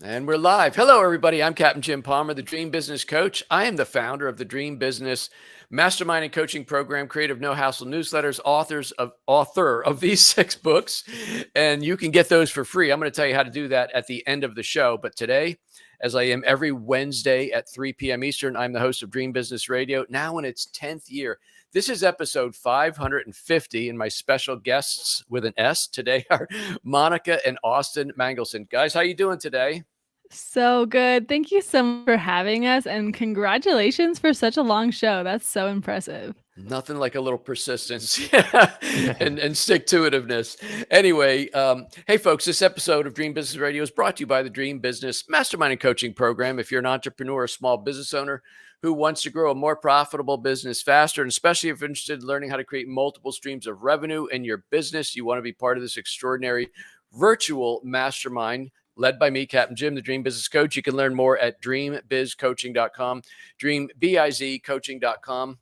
And we're live. Hello, everybody. I'm Captain Jim Palmer, the Dream Business Coach. I am the founder of the Dream Business Mastermind and Coaching Program, creator of No Hassle Newsletters, author of these 6 books, and you can get those for free. I'm going to tell you how to do that at the end of the show. But today, as I am every Wednesday at 3 p.m. Eastern, I'm the host of Dream Business Radio, now in its 10th year. This is episode 550, and my special guests with an S today are Monica and Austin Mangelson. Guys, how you doing today? So good. Thank you so much for having us, and congratulations for such a long show. That's so impressive. Nothing like a little persistence and stick-to-itiveness. Anyway, hey, folks, this episode of Dream Business Radio is brought to you by the Dream Business Mastermind and Coaching Program. If you're an entrepreneur or small business owner who wants to grow a more profitable business faster, and especially if you're interested in learning how to create multiple streams of revenue in your business, you want to be part of this extraordinary virtual mastermind led by me, Captain Jim, the Dream Business Coach. You can learn more at dreambizcoaching.com, dreambizcoaching.com.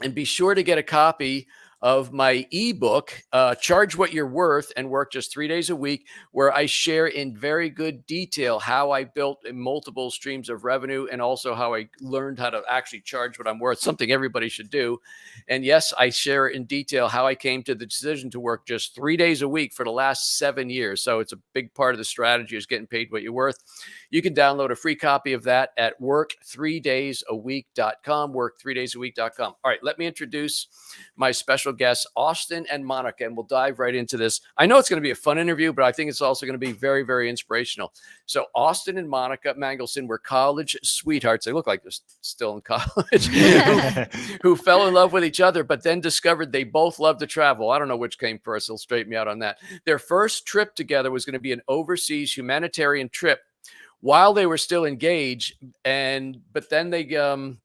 And be sure to get a copy of my ebook, Charge What You're Worth and Work Just 3 days a Week, where I share in very good detail how I built multiple streams of revenue and also how I learned how to actually charge what I'm worth, something everybody should do. And yes, I share in detail how I came to the decision to work just 3 days a week for the last 7 years. So it's a big part of the strategy is getting paid what you're worth. You can download a free copy of that at work3daysaweek.com, work3daysaweek.com. All right, let me introduce my special guests, Austin and Monica, and we'll dive right into this. I know it's going to be a fun interview, but I think it's also going to be very, very inspirational. So Austin and Monica Mangelson were college sweethearts. They look like they're still in college, who fell in love with each other, but then discovered they both loved to travel. I don't know which came first. They'll straighten me out on that. Their first trip together was going to be an overseas humanitarian trip while they were still engaged. But then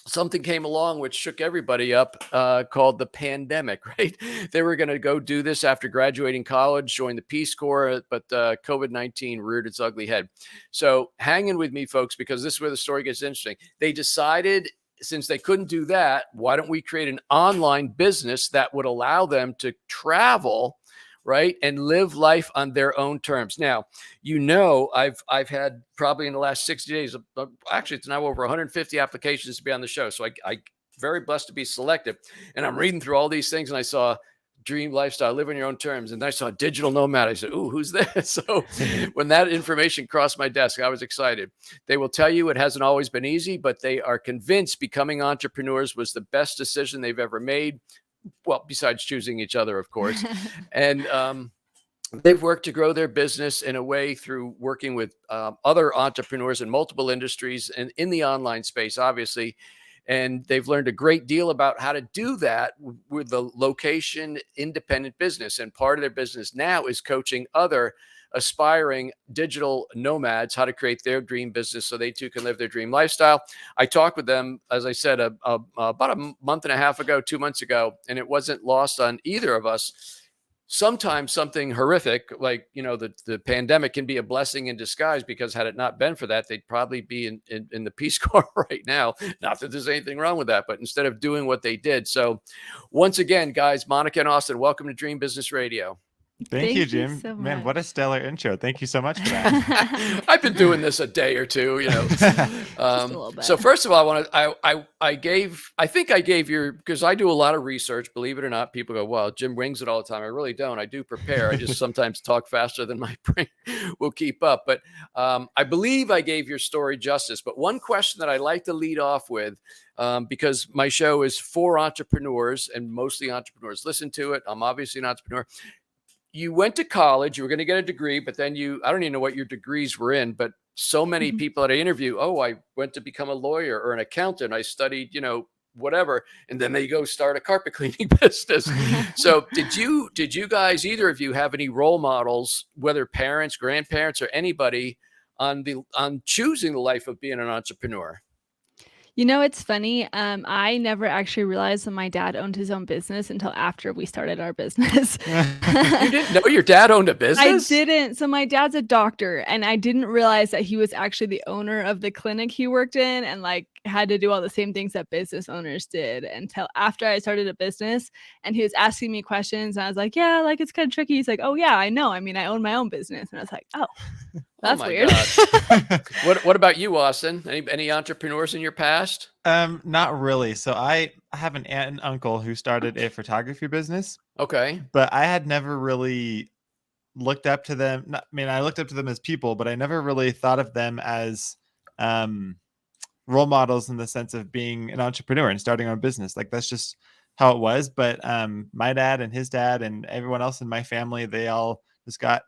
something came along which shook everybody up, called the pandemic, right? They were going to go do this after graduating college, join the Peace Corps, but COVID-19 reared its ugly head. So hang in with me, folks, because this is where the story gets interesting. They decided, since they couldn't do that, why don't we create an online business that would allow them to travel, right, and live life on their own terms. Now, I've had probably in the last 60 days, actually it's now over 150 applications to be on the show. So I very blessed to be selected. And I'm reading through all these things, and I saw dream lifestyle, live on your own terms. And I saw digital nomad. I said, ooh, who's this? So when that information crossed my desk, I was excited. They will tell you it hasn't always been easy, but they are convinced becoming entrepreneurs was the best decision they've ever made. Well, besides choosing each other, of course. And they've worked to grow their business in a way through working with other entrepreneurs in multiple industries and in the online space, obviously. And they've learned a great deal about how to do that with the location independent business. And part of their business now is coaching other aspiring digital nomads how to create their dream business so they too can live their dream lifestyle. I talked with them, as I said, about a month and a half ago, 2 months ago, and it wasn't lost on either of us. Sometimes something horrific, like, the pandemic, can be a blessing in disguise, because had it not been for that, they'd probably be in the Peace Corps right now. Not that there's anything wrong with that, but instead of doing what they did. So once again, guys, Monica and Austin, welcome to Dream Business Radio. Thank you, Thank you Jim. so Man, what a much. stellar intro. Thank you so much for that. I've been doing this a day or two. Just a little So bit. first of all, I think I gave because I do a lot of research, believe it or not. People go, well, Jim wings it all the time. I really don't. I do prepare. I just sometimes talk faster than my brain will keep up. But I believe I gave your story justice. But one question that I like to lead off with, because my show is for entrepreneurs and mostly entrepreneurs listen to it. I'm obviously an entrepreneur. You went to college, you were going to get a degree, but then I don't even know what your degrees were in, but so many people that I interview, oh, I went to become a lawyer or an accountant. I studied, whatever. And then they go start a carpet cleaning business. So did you guys, either of you, have any role models, whether parents, grandparents, or anybody on choosing the life of being an entrepreneur? You know, it's funny. I never actually realized that my dad owned his own business until after we started our business. You didn't know your dad owned a I business? didn't. So my dad's a doctor, and I didn't realize that he was actually the owner of the clinic he worked in and like had to do all the same things that business owners did until after I started a business. And he was asking me questions, and I was like, "Yeah, like it's kind of tricky." He's like, "Oh yeah, I know. I mean, I own my own business." And I was like, "Oh, Oh that's my weird." God. What about you, Austin? Any entrepreneurs in your past? Not really. So I have an aunt and uncle who started a photography business, Okay. but I had never really looked up to them. I mean, I looked up to them as people, but I never really thought of them as um, role models in the sense of being an entrepreneur and starting our business. Like that's just how it was. But my dad and his dad and everyone else in my family, they all just got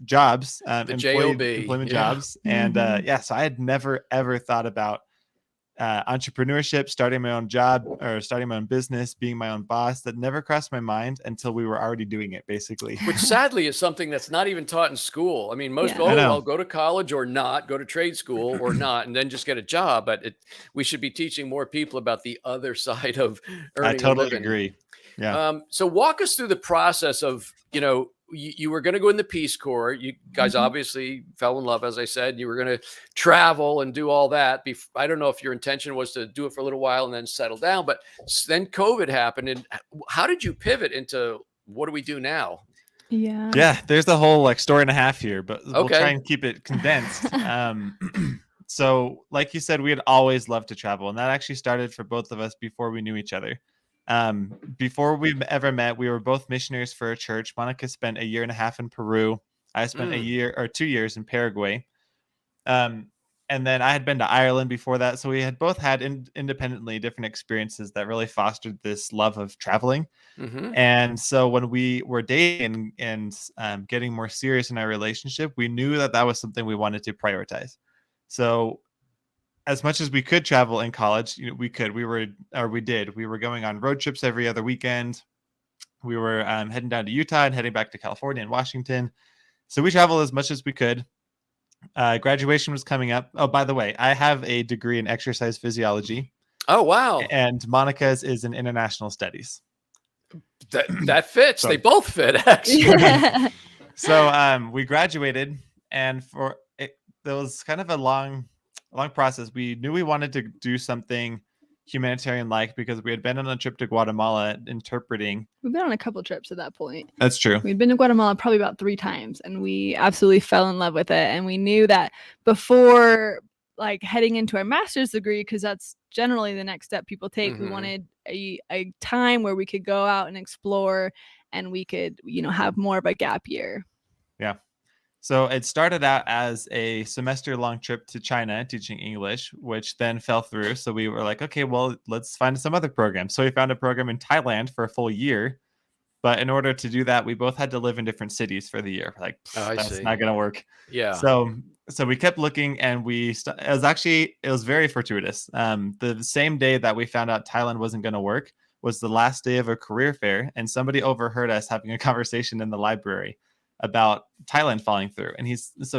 jobs, The job. employment Yeah. jobs, and Mhm. yeah. So I had never ever thought about entrepreneurship, starting my own job or starting my own business, being my own boss. That never crossed my mind until we were already doing it, basically. Which sadly is something that's not even taught in school. I mean, most, Yeah. I oh, know. well, go to college or not, go to trade school or not, and then just get a job. But we should be teaching more people about the other side of I earning a totally living. agree. Yeah. So walk us through the process of, you were going to go in the Peace Corps. You guys Mhm. obviously fell in love, as I said. You were going to travel and do all that. I don't know if your intention was to do it for a little while and then settle down, but then COVID happened. And how did you pivot into what do we do now? Yeah. Yeah, there's a whole like story and a half here, but we'll try Okay. and keep it condensed. So like you said, we had always loved to travel, and that actually started for both of us before we knew each other. Before we ever met, we were both missionaries for a church. Monica spent a year and a half in Peru. I spent a Mm, year or 2 years in Paraguay. Um, and then I had been to Ireland before that, so we had both had independently different experiences that really fostered this love of traveling. hmm. And so when we were dating and getting more serious in our relationship, we knew that that was something we wanted to prioritize. So as much as we could travel in college, we were going on road trips every other weekend. We were heading down to Utah and heading back to California and Washington. So we traveled as much as we could. Graduation was coming up. Oh, by the way, I have a degree in exercise physiology, Oh, wow. and Monica's is in international studies. That fits. They So both fit, actually. Yeah. So we graduated, and for it, there was kind of a long process. We knew we wanted to do something humanitarian like because we had been on a trip to Guatemala interpreting. We've been on a couple trips at that point. That's true. We'd been to Guatemala probably about 3 times, and we absolutely fell in love with it. And we knew that before like heading into our master's degree, because that's generally the next step people take, we Hmm. wanted a time where we could go out and explore and we could, have more of a gap year. Yeah. So it started out as a semester-long trip to China teaching English, which then fell through. So we were like, okay, well, let's find some other program. So we found a program in Thailand for a full year. But in order to do that, we both had to live in different cities for the year. Like, Oh, I that's see. not gonna work. Yeah. So we kept looking, and it was very fortuitous. The same day that we found out Thailand wasn't gonna work was the last day of a career fair, and somebody overheard us having a conversation in the library about Thailand falling through. And he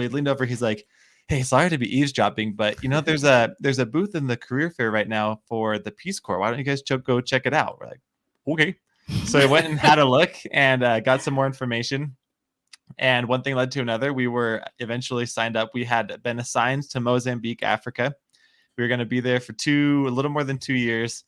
leaned over. He's like, "Hey, sorry to be eavesdropping, but there's a booth in the career fair right now for the Peace Corps. Why don't you guys go check it out?" We're like, "Okay." So I went and had a look and got some more information. And one thing led to another. We were eventually signed up. We had been assigned to Mozambique, Africa. We were going to be there for a little more than 2 years.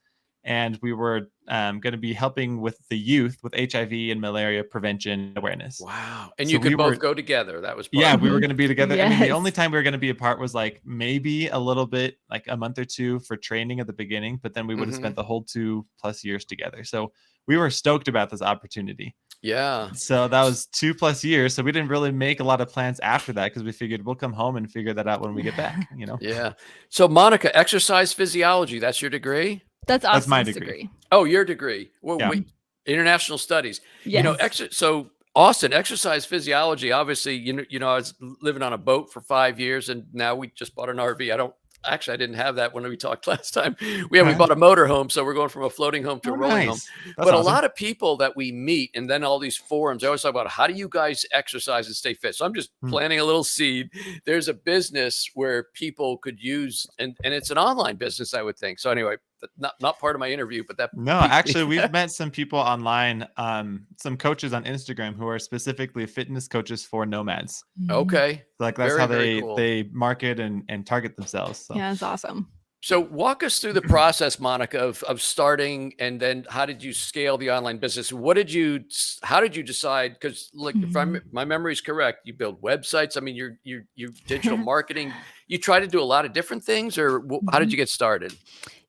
And we were going to be helping with the youth with HIV and malaria prevention awareness. Wow. And So you we could both were, go together. That was part yeah, of we were the. going to be together. I mean, the only Yes. time we were going to be apart was like maybe a little bit, like a month or two for training at the beginning, but then we would have Mhm. spent the whole 2+ years together. So we were stoked about this opportunity. Yeah. So that was 2+ years. So we didn't really make a lot of plans after that because we figured we'll come home and figure that out when we get back. Yeah. So, Monica, exercise physiology, that's your degree? That's That's my Austin's degree. degree. Oh, your degree. Well, Yeah. wait, international studies. Yes. So Austin, exercise physiology, obviously, I was living on a boat for 5 years and now we just bought an RV. actually, I didn't have that when we talked last time. We bought a motor home, so we're going from a floating home to Oh, a rolling home. nice. That's But a awesome. lot of people that we meet, and then all these forums, they always talk about how do you guys exercise and stay fit. So I'm just Hmm. planting a little seed. There's a business where people could use, and it's an online business, I would think. So anyway, not part of my interview, but that No, piqued me. actually, we've met some people online, some coaches on Instagram who are specifically fitness coaches for Nomads. Mhm. Okay, Like that's how very very cool. they market and target themselves. So Yeah, it's awesome. So walk us through the process, Monica, of starting, and then how did you scale the online business? How did you decide? Because like if Mhm. my memory is correct, you build websites. I mean, you digital marketing. You try to do a lot of different things, or how did Mhm. you get started?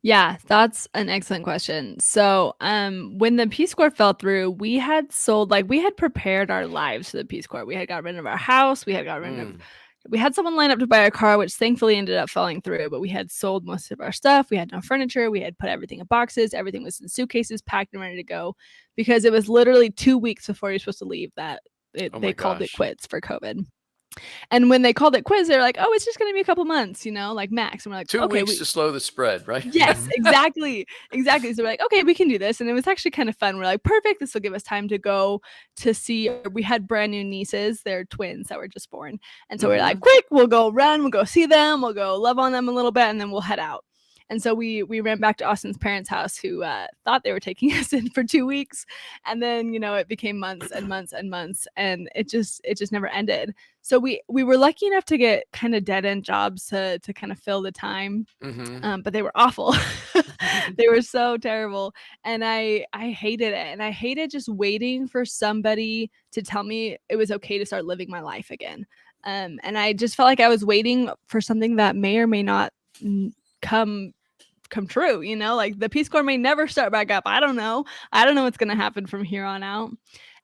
Yeah, that's an excellent question. So, when the Peace Corps fell through, we had sold, like, we had prepared our lives for the Peace Corps. We had got rid of our house. Mm, We had someone line up to buy a car, which thankfully ended up falling through, but we had sold most of our stuff. We had no furniture. We had put everything in boxes. Everything was in suitcases, packed and ready to go because it was literally 2 weeks before you're supposed to leave that oh they my called it gosh, quits for COVID. And when they called it quits, they're like, "Oh, it's just going to be a couple months, like max." And we're like, 2 weeks "Okay, to slow the spread, right? yes, Mhm. exactly, exactly." So we're like, "Okay, we can do this," and it was actually kind of fun. We're like, "Perfect, this will give us time to go to see." We had brand new nieces, they're twins that were just born, and so we're like, Hmm. "Quick, we'll go run, we'll go see them, we'll go love on them a little bit, and then we'll head out." And so we ran back to Austin's parents' house, who thought they were taking us in for 2 weeks, and then it became months and months and months, and it just never ended. So we were lucky enough to get kind of dead end jobs to kind of fill the time, Hmm. but they were awful. They were so terrible, and I hated it, and I hated just waiting for somebody to tell me it was okay to start living my life again. And I just felt like I was waiting for something that may or may not n- come come true. Like the Peace Corps may never start back up. I don't know what's going to happen from here on out.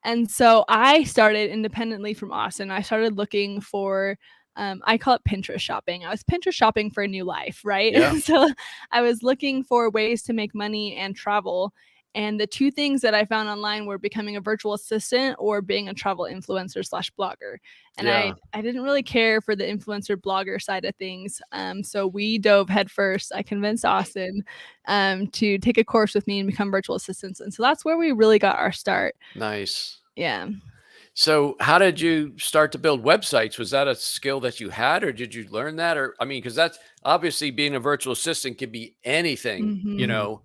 And so I started independently from Austin. I started looking for, I call it Pinterest shopping. I was Pinterest shopping for a new life, right? Yeah, So I was looking for ways to make money and travel. And the two things that I found online were becoming a virtual assistant or being a travel influencer slash blogger. And yeah, I didn't really care for the influencer blogger side of things. So we dove headfirst. I convinced Austin to take a course with me and become virtual assistants. And so that's where we really got our start. nice. Yeah. So, how did you start to build websites? Was that a skill that you had, or did you learn that? Or, I mean, because that's obviously being a virtual assistant could be anything, Hmm.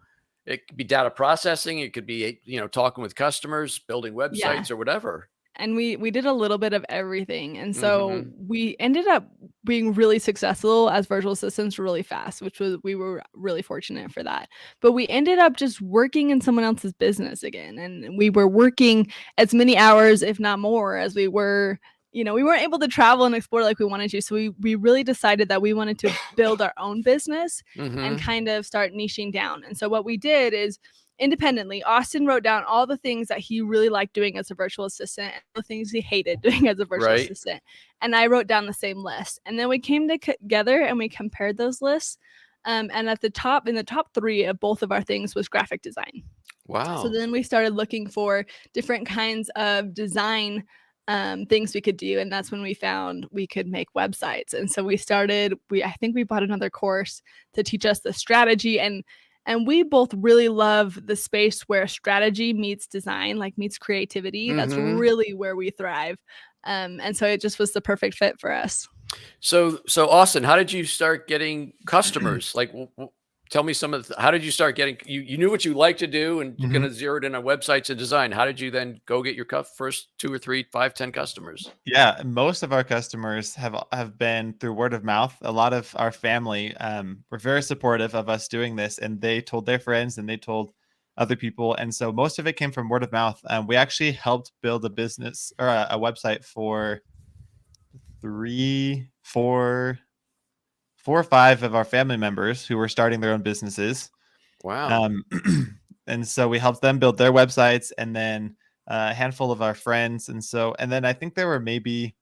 it could be data processing, it could be, talking with customers, building Yeah. websites or whatever. And we did a little bit of everything, and so Hmm. we ended up being really successful as virtual assistants really fast, which was we were really fortunate for that. But we ended up just working in someone else's business again, and we were working as many hours, if not more, as we were. We weren't able to travel and explore like we wanted to, so we really decided that we wanted to build our own business and Hmm. kind of start niching down. And so what we did is independently, Austin wrote down all the things that he really liked doing as a virtual assistant and the things he hated doing as a virtual Right. assistant. And I wrote down the same list. And then we came together and we compared those lists. And at the top, in the top three of both of our things was graphic design. So Wow. then we started looking for different kinds of design things we could do, and that's when we found we could make websites. And so I think we bought another course to teach us the strategy, and we both really love the space where strategy meets design, like meets creativity. That's Hmm. really where we thrive. And so it just was the perfect fit for us. So Austin, how did you start getting customers? Like, tell me some of how did you start getting, you knew what you like to do and you're going Mhm. to zero it in on websites and design. How did you then go get your first two or three, five, 10 customers? Yeah, most of our customers have been through word of mouth. A lot of our family were very supportive of us doing this, and they told their friends and they told other people, and so most of it came from word of mouth. We actually helped build a business or a website for three, four or five of our family members who were starting their own businesses. Wow. Um, and so we helped them build their websites, and then a handful of our friends, and then I think there were maybe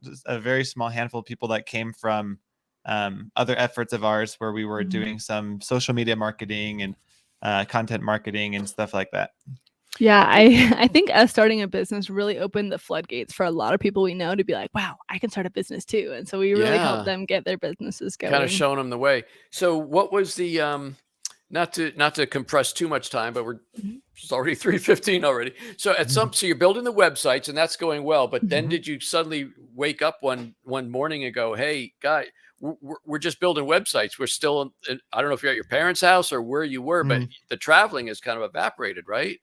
just a very small handful of people that came from other efforts of ours where we were Mhm. doing some social media marketing and content marketing and stuff like that. Yeah, I think us starting a business really opened the floodgates for a lot of people we know to be like, wow, I can start a business too. And so we really helped Yeah. them get their businesses Kind of going. showing them the way. So what was the not to compress too much time, but Mhm. it's already 3:15 already. So so you're building the websites and that's going well, but then Mhm. did you suddenly wake up one morning and go, "Hey, guy, we're just building websites. We're still I don't know if you're at your parents' house or where you were, but Mm. the traveling has kind of evaporated, right?"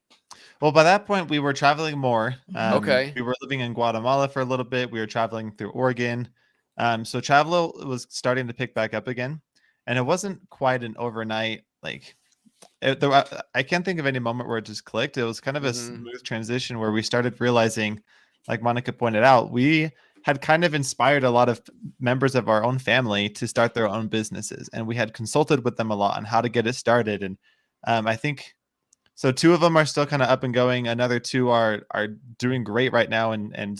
Well, by that point, we were traveling more. Mhm. Okay. We were living in Guatemala for a little bit. We were traveling through Oregon. So travel was starting to pick back up again. And it wasn't quite an overnight, like, I can't think of any moment where it just clicked. It was kind of a Mhm. smooth transition where we started realizing, like Monica pointed out, we had kind of inspired a lot of members of our own family to start their own businesses. And we had consulted with them a lot on how to get it started. And I think so two of them are still kind of up and going. Another two are doing great right now and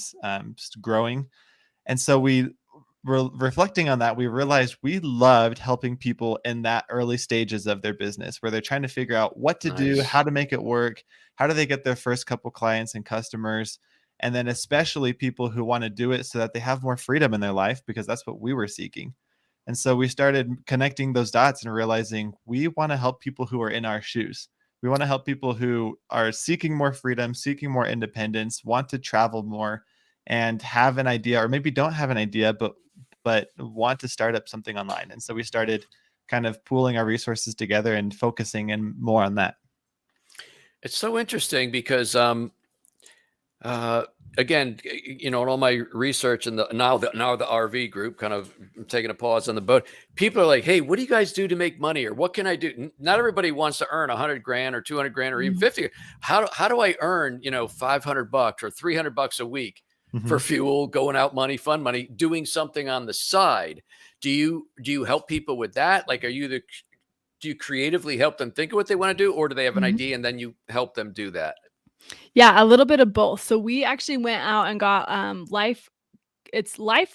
just growing. And so we were reflecting on that. We realized we loved helping people in that early stages of their business where they're trying to figure out what to do, Nice. how to make it work, how do they get their first couple clients and customers. And then especially people who want to do it so that they have more freedom in their life, because that's what we were seeking. And so we started connecting those dots and realizing we want to help people who are in our shoes. We want to help people who are seeking more freedom, seeking more independence, want to travel more, and have an idea, or maybe don't have an idea, but want to start up something online. And so we started kind of pooling our resources together and focusing in more on that. It's so interesting because Uh, again, in all my research and the RV group, kind of taking a pause on the boat. People are like, "Hey, what do you guys do to make money, or what can I do?" Not everybody wants to earn 100 grand or 200 grand or even Mhm. 50. How do I earn $500 or $300 a week for Mhm. fuel, going out money, fun money, doing something on the side? Do you help people with that? Like, do you creatively help them think of what they want to do, or do they have an Mhm. idea and then you help them do that? Yeah, a little bit of both. So we actually went out and got life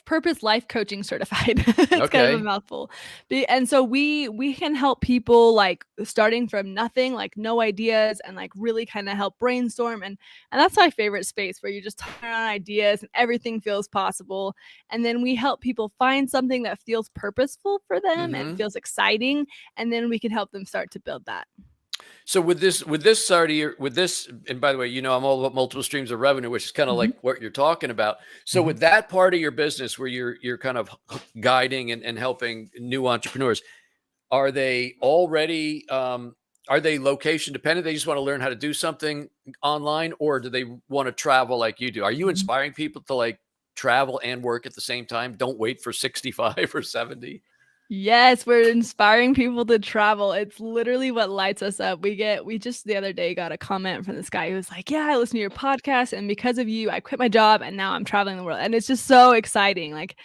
purpose life coaching certified. It's kind of a Okay. mouthful. And so we can help people like starting from nothing, like no ideas, and like really kind of help brainstorm, and that's my favorite space where you just turn on ideas and everything feels possible. And then we help people find something that feels purposeful for them and Hmm. feels exciting, and then we can help them start to build that. So with this side of with this, and by the way, I'm all about multiple streams of revenue, which is kind of Mhm. like what you're talking about. So Mhm. with that part of your business where you're kind of guiding and helping new entrepreneurs, are they already are they location dependent? They just want to learn how to do something online, or do they want to travel like you do? Are you Mhm. inspiring people to like travel and work at the same time? Don't wait for 65 or 70. Yes, we're inspiring people to travel. It's literally what lights us up. We just the other day got a comment from this guy who was like, "Yeah, I listen to your podcast, and because of you, I quit my job and now I'm traveling the world." And it's just so exciting. Like,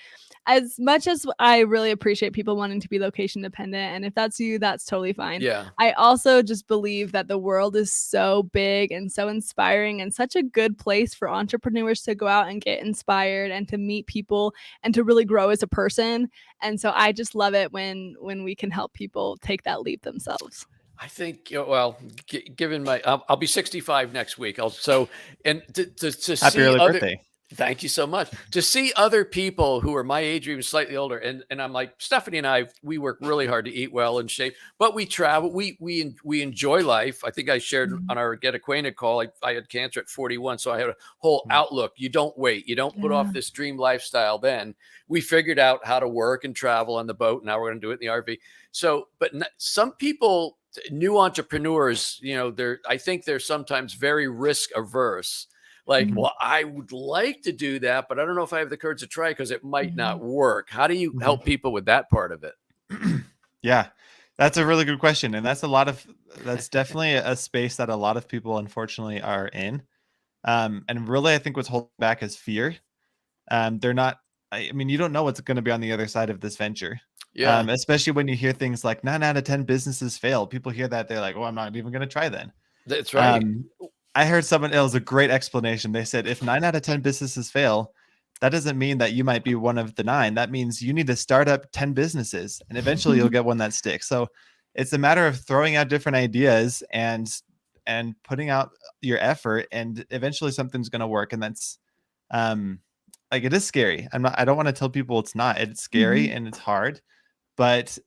as much as I really appreciate people wanting to be location dependent, and if that's you, that's totally fine. Yeah. I also just believe that the world is so big and so inspiring and such a good place for entrepreneurs to go out and get inspired and to meet people and to really grow as a person. And so I just love it when we can help people take that leap themselves. I think, well, given I'll be 65 next week. And to Happy see early other, birthday. thank you so much. To see other people who are my age or even slightly older, and I'm like Stephanie and we work really hard to eat well and shape, but we travel. We enjoy life. I think I shared Mhm. on our Get Acquainted call. I had cancer at 41, so I had a whole Mm. outlook. You don't wait. You don't put off Yeah. this dream lifestyle. Then we figured out how to work and travel on the boat. Now we're going to do it in the RV. So, but some people, new entrepreneurs, I think they're sometimes very risk averse. Like, Mhm. well, I would like to do that, but I don't know if I have the courage to try because it might not Mhm. work. How do you Mhm. help people with that part of it? Yeah, that's a really good question, and that's definitely a space that a lot of people unfortunately are in. And really, I think what's holding back is fear. They're not. I mean, you don't know what's going to be on the other side of this venture. Yeah, Especially when you hear things like 9 out of 10 businesses fail. People hear that they're like, "Oh, I'm not even going to try then." that's right. Um, I heard someone else a great explanation. They said, if 9 out of 10 businesses fail, that doesn't mean that you might be one of the nine. That means you need to start up 10 businesses and eventually you'll get one that sticks. So it's a matter of throwing out different ideas and and putting out your effort, and eventually something's going to work. And that's like, it is scary. I don't want to tell people it's not. It's scary and it's hard, but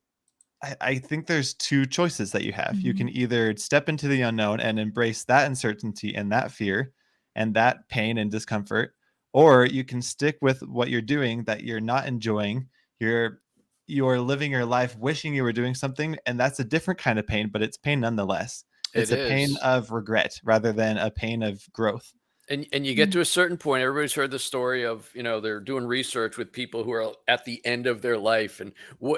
I think there's two choices that you have. You can either step into the unknown and embrace that uncertainty and that fear and that pain and discomfort, or you can stick with what you're doing that you're not enjoying. You're living your life wishing you were doing something, and that's a different kind of pain, but it's pain nonetheless. It's It a pain is. of regret rather than a pain of growth. And you get to a certain point, everybody's heard the story of, they're doing research with people who are at the end of their life. And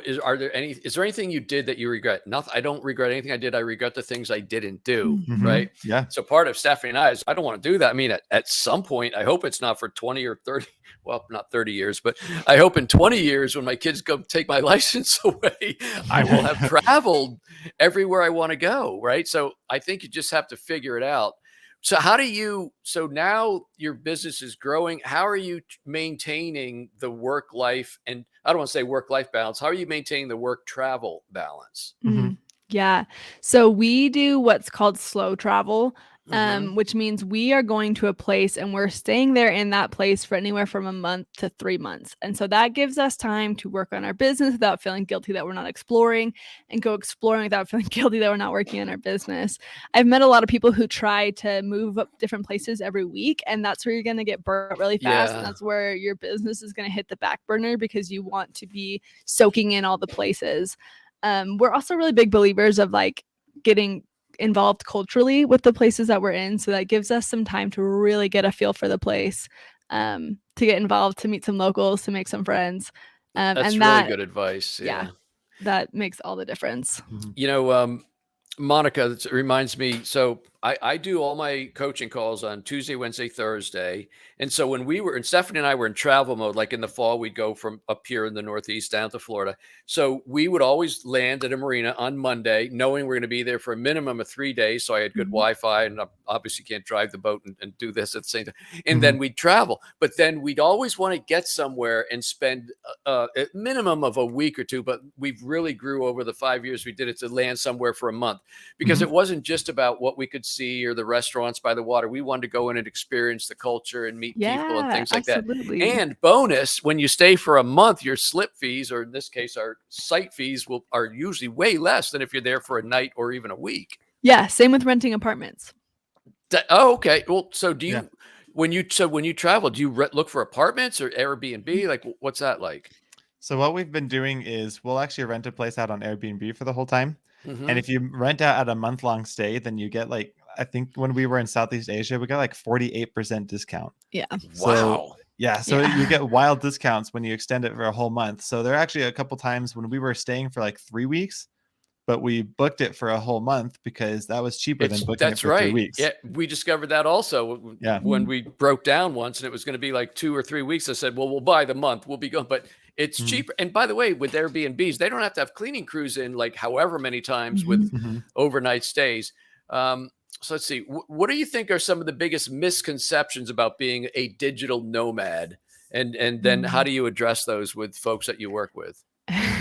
is there anything you did that you regret? Nothing. I don't regret anything I did. I regret the things I didn't do. Right. Yeah. So part of Stephanie and I is I don't want to do that. I mean, at some point, I hope it's not for 20 or 30, well, not 30 years, but I hope in 20 years when my kids go take my license away, I will have traveled everywhere I want to go. Right. So I think you just have to figure it out. So so now your business is growing. How are you maintaining the work life, and I don't want to say work life balance. How are you maintaining the work travel balance? Yeah. So we do what's called slow travel, which means we are going to a place and we're staying there in that place for anywhere from a month to 3 months. And so that gives us time to work on our business without feeling guilty that we're not exploring, and go exploring without feeling guilty that we're not working on our business. I've met a lot of people who try to move up different places every week, and that's where you're going to get burnt out really fast. And that's where your business is going to hit the back burner because you want to be soaking in all the places. We're also really big believers of like getting involved culturally with the places that we're in. So that gives us some time to really get a feel for the place, to get involved, to meet some locals, to make some friends. That's and really that, good advice. Yeah. That makes all the difference. Monica, it reminds me. So I do all my coaching calls on Tuesday, Wednesday, Thursday. And so and Stephanie and I were in travel mode, like in the fall, we'd go from up here in the Northeast down to Florida. So we would always land at a marina on Monday, knowing we're going to be there for a minimum of 3 days. So I had good Wi-Fi, and I obviously can't drive the boat and do this at the same time. And then we'd travel. But then we'd always want to get somewhere and spend a minimum of a week or two. But we've really grew over the 5 years we did it to land somewhere for a month, because it wasn't just about what we could see or the restaurants by the water. We wanted to go in and experience the culture and meet people and things like that. And bonus, when you stay for a month, your slip fees, or in this case, our site fees, are usually way less than if you're there for a night or even a week. Yeah. Same with renting apartments. Okay. Well, so do you, when you travel, do you look for apartments or Airbnb? Like, what's that like? So what we've been doing is we'll actually rent a place out on Airbnb for the whole time. And if you rent out at a month-long stay, then you get like, I think when we were in Southeast Asia, we got like 48% discount. Yeah. Wow. So you get wild discounts when you extend it for a whole month. So there are actually a couple times when we were staying for like 3 weeks, but we booked it for a whole month because that was cheaper than booking it for 3 weeks. Yeah, we discovered that also when we broke down once, and it was going to be like 2 or 3 weeks. I said, well, we'll buy the month. We'll be going. But it's cheaper. And by the way, with Airbnbs, they don't have to have cleaning crews in like however many times with overnight stays. So let's see. What do you think are some of the biggest misconceptions about being a digital nomad? And then how do you address those with folks that you work with?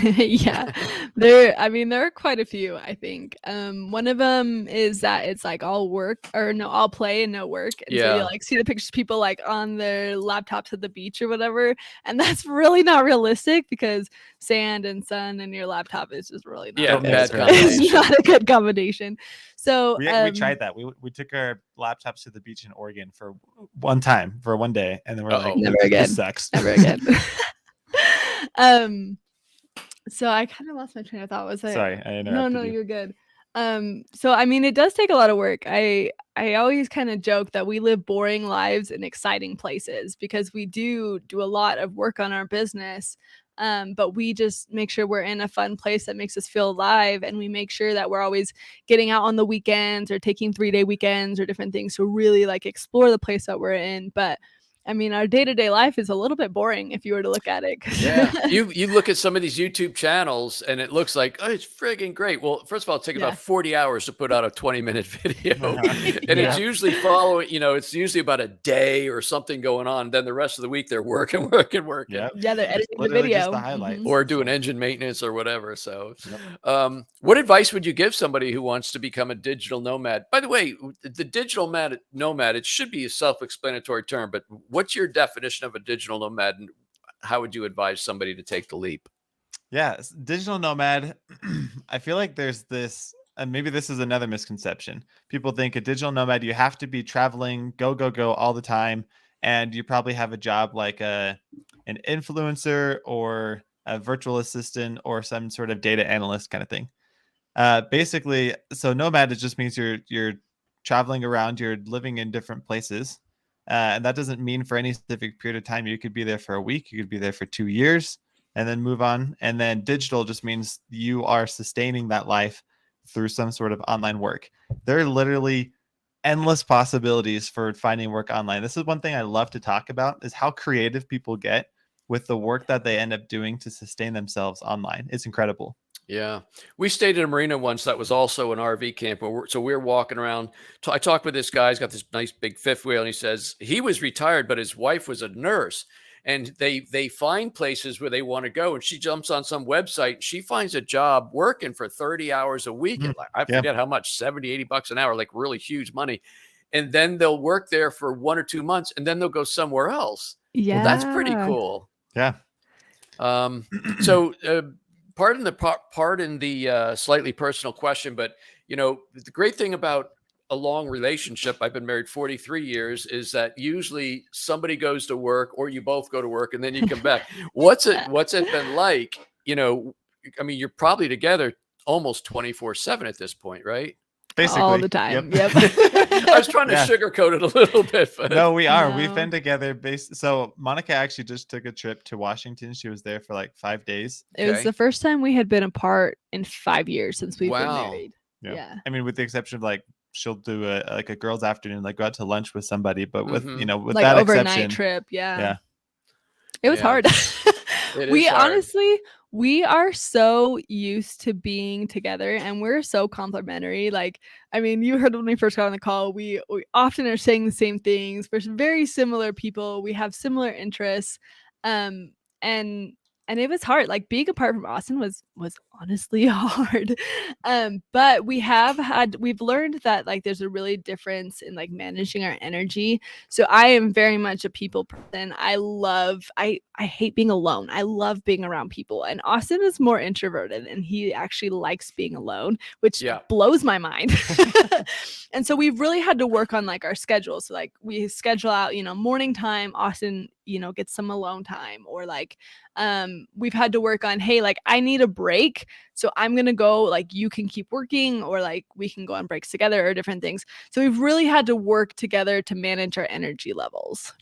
Yeah, there are quite a few, I think. One of them is that it's like all work, or no, all play and no work. And so you like see the pictures of people like on their laptops at the beach or whatever, and that's really not realistic, because sand and sun and your laptop is just really not it's not a good combination. So we tried that. We took our laptops to the beach in Oregon for one day, and then we're like, never again. This sucks. Never again. So I kind of lost my train of thought. Sorry, I interrupted No, you. you're good. So I mean, it does take a lot of work. I always kind of joke that we live boring lives in exciting places, because we do a lot of work on our business. But we just make sure we're in a fun place that makes us feel alive, and we make sure that we're always getting out on the weekends or taking 3-day weekends or different things to really like explore the place that we're in. But I mean, our day-to-day life is a little bit boring if you were to look at it. Yeah. You look at some of these YouTube channels and it looks like, oh, it's friggin' great. Well, first of all, it takes about 40 hours to put out a 20-minute video. And it's Yeah. usually following, it's usually about a day or something going on. Then the rest of the week they're working. Yep. Yeah, they're editing the Literally just video. the highlights. Or doing engine maintenance or whatever. So, what advice would you give somebody who wants to become a digital nomad? By the way, the digital nomad, it should be a self-explanatory term, but what's your definition of a digital nomad, and how would you advise somebody to take the leap? Yeah, digital nomad. I feel like there's this, and maybe this is another misconception. People think a digital nomad, you have to be traveling, go, go, go all the time. And you probably have a job like an influencer or a virtual assistant or some sort of data analyst kind of thing. Basically, so nomad, it just means you're traveling around, you're living in different places. And that doesn't mean for any specific period of time. You could be there for a week, you could be there for 2 years and then move on. And then digital just means you are sustaining that life through some sort of online work. There are literally endless possibilities for finding work online. This is one thing I love to talk about, is how creative people get with the work that they end up doing to sustain themselves online. It's incredible. Yeah. We stayed in a marina once that was also an RV camp. So we're walking around. I talked with this guy. He's got this nice big fifth wheel, and he says he was retired, but his wife was a nurse. And they find places where they want to go. And she jumps on some website. And she finds a job working for 30 hours a week. And I forget how much, 70, 80 bucks an hour, like really huge money. And then they'll work there for 1 or 2 months, and then they'll go somewhere else. Yeah. Well, that's pretty cool. Yeah. So pardon the slightly personal question, but the great thing about a long relationship, I've been married 43 years, is that usually somebody goes to work or you both go to work and then you come back. What's it been like? I mean, you're probably together almost 24/7 at this point, right? Basically all the time. Yep. I was trying to sugarcoat it a little bit. But no, we are. We've been together. So Monica actually just took a trip to Washington. She was there for like 5 days. It was the first time we had been apart in 5 years since we've been married. Yeah. I mean, with the exception of like, she'll do a girls' afternoon, like go out to lunch with somebody, but with with like that overnight exception, trip. Yeah. It was hard. Hard. Honestly, we are so used to being together and we're so complimentary. Like, I mean, you heard when we first got on the call, we often are saying the same things. We're very similar people. We have similar interests. And it was hard. Like, being apart from Austin was honestly hard. But we've learned that like there's a really difference in like managing our energy. So I am very much a people person. I hate being alone. I love being around people. And Austin is more introverted and he actually likes being alone, which blows my mind. And so we've really had to work on like our schedule. So like we schedule out, morning time, Austin, gets some alone time, or like we've had to work on, hey, like I need a break, so I'm gonna go, like you can keep working, or like we can go on breaks together, or different things. So we've really had to work together to manage our energy levels.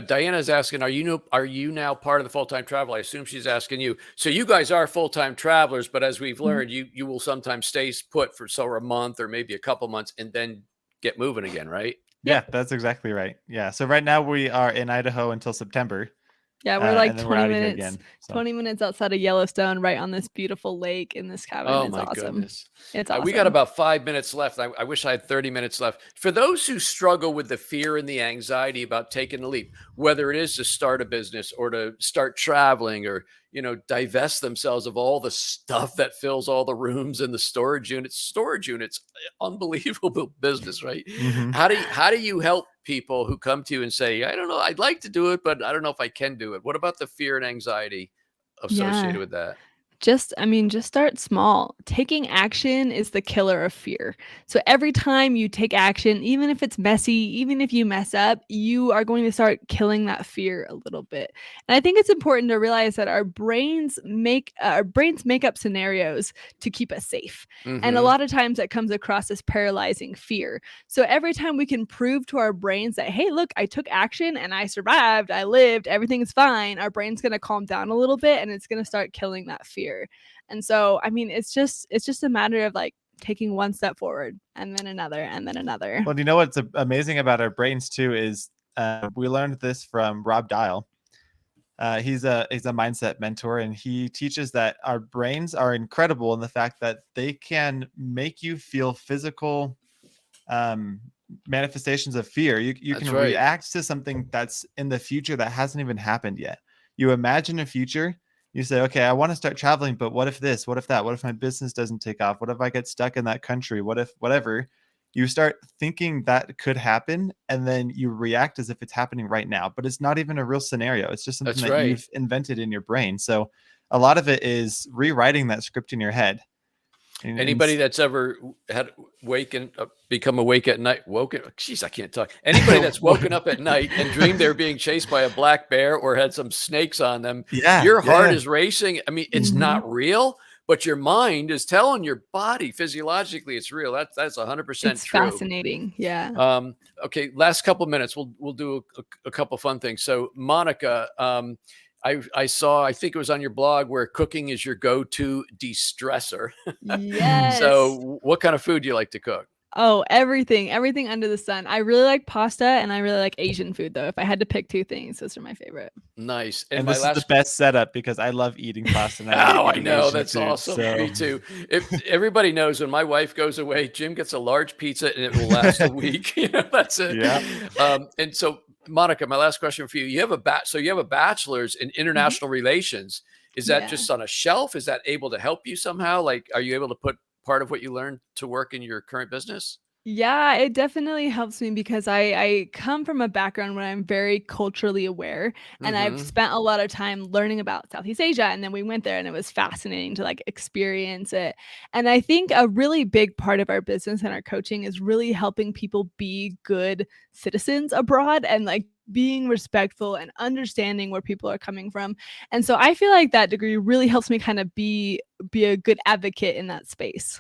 Diana's asking, are you now part of the full-time travel? I assume she's asking you. So you guys are full-time travelers, but as we've learned, you will sometimes stay put for a month or maybe a couple months and then get moving again, right? Yeah, that's exactly right. Yeah. So right now we are in Idaho until September. Yeah, we're like 20 minutes again, 20 minutes outside of Yellowstone, right on this beautiful lake in this cabin. Oh, it's my awesome. goodness. It's awesome. We got about 5 minutes left. I wish I had 30 minutes left. For those who struggle with the fear and the anxiety about taking the leap, whether it is to start a business or to start traveling, or divest themselves of all the stuff that fills all the rooms and the storage units, unbelievable business, right? How do you help people who come to you and say, I don't know, I'd like to do it, but I don't know if I can do it? What about the fear and anxiety associated with that? Just start small. Taking action is the killer of fear. So every time you take action, even if it's messy, even if you mess up, you are going to start killing that fear a little bit. And I think it's important to realize that our brains make up scenarios to keep us safe. And a lot of times that comes across as paralyzing fear. So every time we can prove to our brains that, hey, look, I took action and I survived, I lived, everything's fine, our brain's going to calm down a little bit and it's going to start killing that fear. And so, I mean, it's just a matter of like taking one step forward and then another and then another. Well, you know what's amazing about our brains too is We learned this from Rob Dial. He's a mindset mentor, and he teaches that our brains are incredible in the fact that they can make you feel physical manifestations of fear. You That's can right. react to something that's in the future that hasn't even happened yet. You imagine a future. You say, okay, I want to start traveling, but what if this? What if that? What if my business doesn't take off? What if I get stuck in that country? What if whatever? You start thinking that could happen, and then you react as if it's happening right now, but it's not even a real scenario. It's just something That's that right. you've invented in your brain. So a lot of it is rewriting that script in your head. Anybody that's ever had become awake at night, geez, I can't talk. Anybody that's woken up at night and dreamed they were being chased by a black bear or had some snakes on them, your heart is racing. I mean, it's not real, but your mind is telling your body physiologically it's real. That's 100% It's true. fascinating. Yeah. Okay, last couple minutes, we'll do a couple fun things. So, Monica, I saw, I think it was on your blog, where cooking is your go-to de-stressor. Yes. So, what kind of food do you like to cook? Oh, everything under the sun. I really like pasta, and I really like Asian food, though. If I had to pick two things, those are my favorite. Nice. And my this is last the best setup because I love eating pasta. And I Oh, love I eating know. Asian That's food, awesome. so. Me too. If everybody knows, when my wife goes away, Jim gets a large pizza and it will last a week. That's it. Yeah. And so, Monica, my last question for you. You have a bachelor's in international relations. Is that Yeah. just on a shelf? Is that able to help you somehow? Like, are you able to put part of what you learned to work in your current business? Yeah, it definitely helps me because I come from a background where I'm very culturally aware, and I've Mhm. spent a lot of time learning about Southeast Asia, and then we went there and it was fascinating to like experience it. And I think a really big part of our business and our coaching is really helping people be good citizens abroad and like being respectful and understanding where people are coming from. And so I feel like that degree really helps me kind of be a good advocate in that space.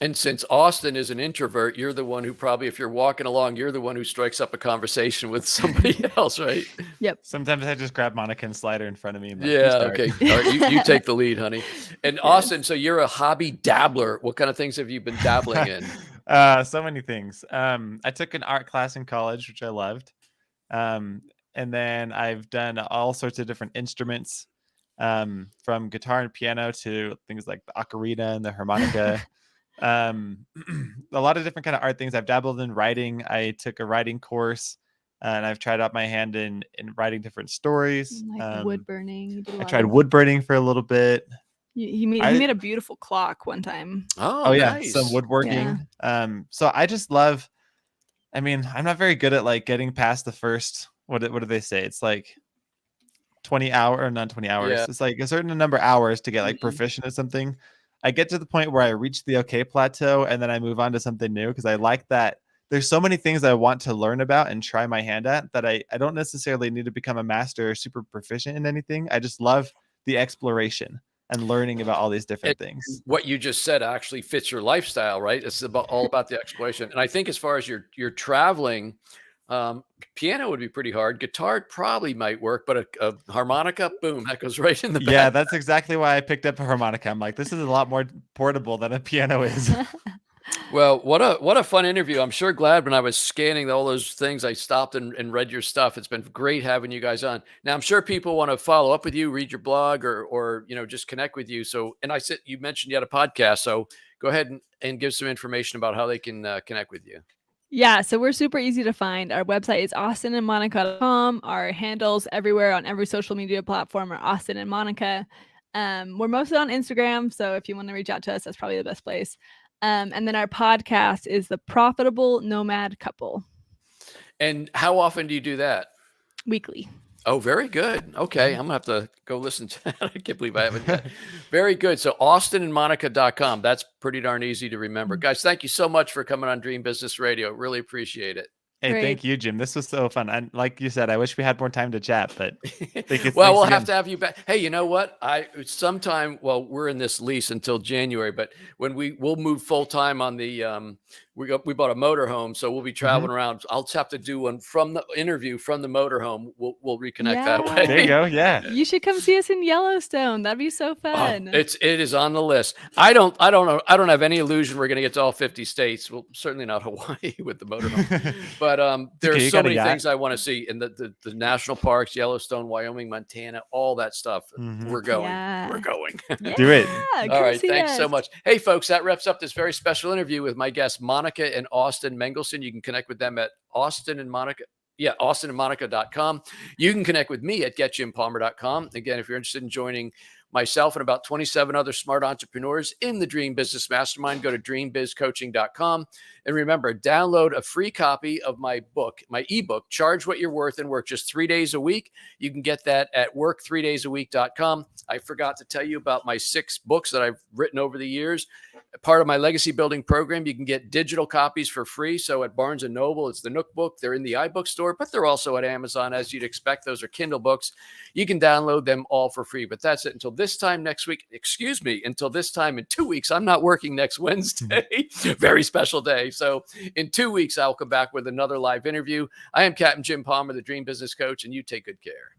And since Austin is an introvert, you're the one who probably, if you're walking along, you're the one who strikes up a conversation with somebody else, right? Yep. Sometimes I just grab Monica and slide her in front of me. And like, Yeah. you start. Okay. All right. You take the lead, honey. And Yes. Austin, so you're a hobby dabbler. What kind of things have you been dabbling in? So many things. I took an art class in college, which I loved. And then I've done all sorts of different instruments, from guitar and piano to things like the ocarina and the harmonica. A lot of different kind of art things. I've dabbled in writing. I took a writing course, and I've tried out my hand in writing different stories. Like wood burning. You did a I lot tried of- wood burning for a little bit. He made a beautiful clock one time. Oh, Yeah, nice. some woodworking. So I just love. I mean, I'm not very good at like getting past the first. What do they say? It's like 20 hour or not 20 hours. Yeah. It's like a certain number of hours to get like Mhm. proficient at something. I get to the point where I reach the okay plateau, and then I move on to something new because I like that. There's so many things I want to learn about and try my hand at that I don't necessarily need to become a master or super proficient in anything. I just love the exploration and learning about all these different things. What you just said actually fits your lifestyle, right? It's all about the exploration. And I think as far as your traveling, piano would be pretty hard. Guitar probably might work, but a harmonica, boom, that goes right in the Yeah, back. that's exactly why I picked up a harmonica. I'm like, this is a lot more portable than a piano is. Well, what a fun interview. I'm sure glad when I was scanning all those things, I stopped and read your stuff. It's been great having you guys on. Now, I'm sure people want to follow up with you, read your blog, or just connect with you. So, and you mentioned you had a podcast, so go ahead and give some information about how they can connect with you. Yeah, so we're super easy to find. Our website is austinandmonica.com. Our handles everywhere on every social media platform are Austin and Monica. We're mostly on Instagram, so if you want to reach out to us, that's probably the best place. And then our podcast is The Profitable Nomad Couple. And how often do you do that? Weekly. Oh, very good. Okay. I'm gonna have to go listen to that. I can't believe I haven't yet. Very good. So austinandmonica.com. That's pretty darn easy to remember. Guys, thank you so much for coming on Dream Business Radio. Really appreciate it. Hey, Great. thank you, Jim. This was so fun. And like you said, I wish we had more time to chat, but Well, we'll have to have you back. Hey, you know what? We're in this lease until January, but when we'll move full time on the we bought a motorhome, so we'll be traveling around. I'll just have to do one from the interview from the motorhome. We'll reconnect that way. There you go. Yeah. You should come see us in Yellowstone. That'd be so Oh, fun. it is on the list. I don't know. I don't have any illusion we're going to get to all 50 states. Well, certainly not Hawaii with the motorhome. But there are okay, so many things I want to see in the national parks, Yellowstone, Wyoming, Montana, all that stuff. We're going. Yeah. We're going. Do it. Come All right. see Thanks so us. much. Hey, folks, that wraps up this very special interview with my guests, Monica and Austin Mangelson. You can connect with them at Austin and Monica. Yeah, austinandmonica.com. You can connect with me at getjimpalmer.com. Again, if you're interested in joining myself and about 27 other smart entrepreneurs in the Dream Business Mastermind, go to dreambizcoaching.com. And remember, download a free copy of my book, my ebook, Charge What You're Worth and Work Just 3 days a Week. You can get that at work3daysaweek.com. I forgot to tell you about my 6 books that I've written over the years. Part of my legacy building program, you can get digital copies for free. So at Barnes & Noble, it's the Nook book. They're in the iBook store, but they're also at Amazon, as you'd expect. Those are Kindle books. You can download them all for free. But that's it. Until this time next week, until this time in 2 weeks, I'm not working next Wednesday. Very special day. So in 2 weeks, I'll come back with another live interview. I am Captain Jim Palmer, the Dream Business Coach, and you take good care.